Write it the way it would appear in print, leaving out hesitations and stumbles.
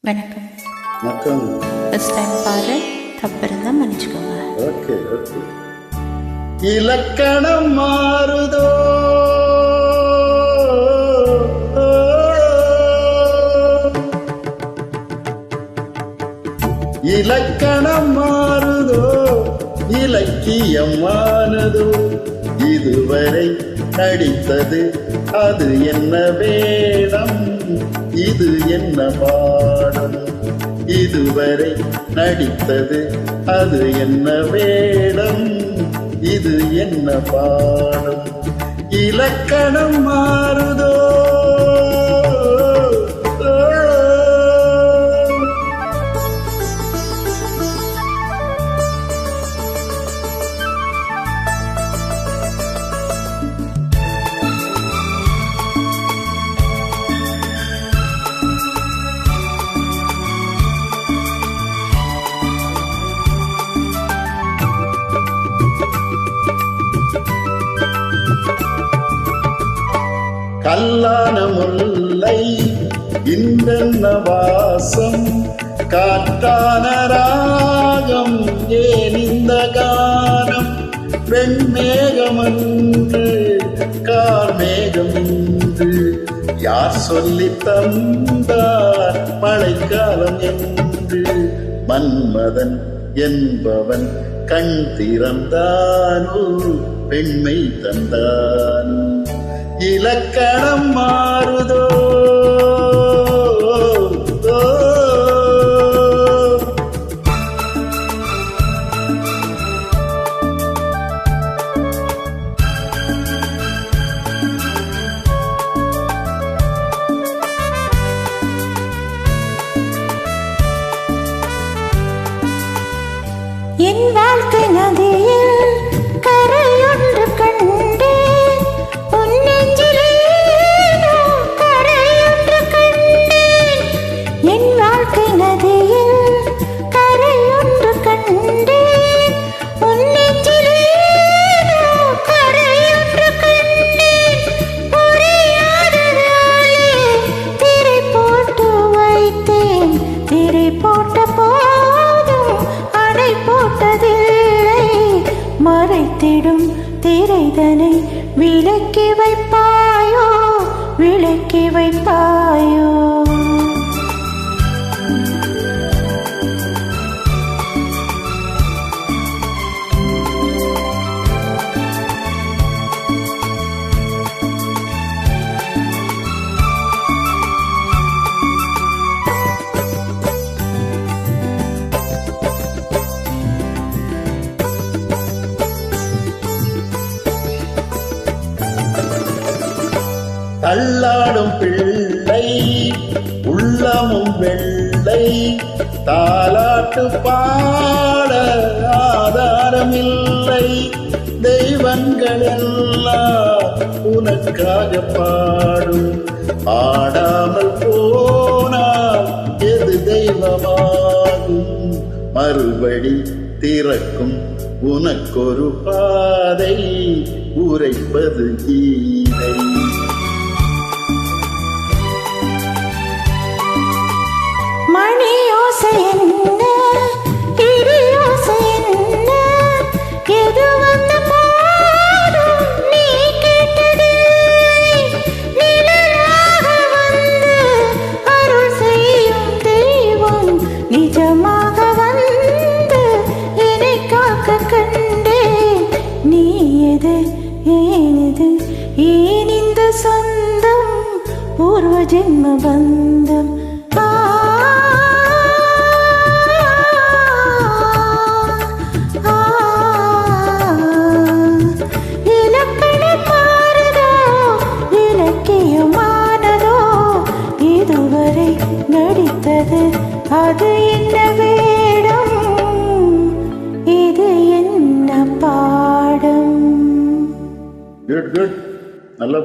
வணக்கம். வணக்கம். First time பாரு, தப்பு இருந்தால் மன்னிச்சுக்கோங்க. Okay okay. இலக்கணம் மாறுதோ, இலக்கணம் மாறுதோ, இலக்கியம் மாறுதோ, இதுவரை நடித்தது அது என்ன வேடம், இது என்ன பாடம், இதுவரை நடித்தது அது என்ன வேடம், இது என்ன பாடம், இலக்கணம் மாறுதோ. கல்லான முல்லை இந்த வாசம், காற்றான ராகம், ஏன் இந்த கானம், வெண்மேகம் என்று கார்மேகம் என்று யார் சொல்லி தந்தார் மழைக்காலம் என்று, மன்மதன் என்பவன் கண் திறந்தானோ பெண்மை தந்தானோ, இலக்கணம் மாறுதோ. என் வாழ்க்கை நதியில் கரையொன்று கண்டேன், உன் நெஞ்சிலே கரையொன்று கண்டேன். என் வாழ்க்கை நதியில் கரையொன்று கண்டேன், உன் நெஞ்சிலே கரையொன்று கண்டேன். புரியாததாலே திரை போட்டு வைத்தேன், திரை போட்ட போதும் அடை போட்டதில்லை, மறைத்திடும் திரைதனை விலக்கி வைப்பாயோ, விலக்கி வைப்பாயோ. தள்ளாடும் பிள்ளை உள்ளமும் வெள்ளை, தாலாட்டு பாட ஆதாரமில்லை, தெய்வங்கள் எல்லாம் உனக்காக பாடும், ஆடாமல் போனால் எது தெய்வமாகும், மறுபடி திறக்கும் உனக்கொரு பாதை, உரைப்பது கீதை. மணி யோசை என்ன, இடி யோசை என்ன, எது வந்த போதும் நீ கேட்டதில்லை, நிழலாக வந்து அருள் செய்யும் தெய்வம், நிஜமாக வந்து என்னை காக்க கண்டேன். நீ எது, ஏனது, ஏன் இந்த சொந்தம், பூர்வ ஜென்ம பந்தம். இதுவரை நடித்தது அது என்ன வேடம், இது என்ன பாடம். குட் குட், நல்ல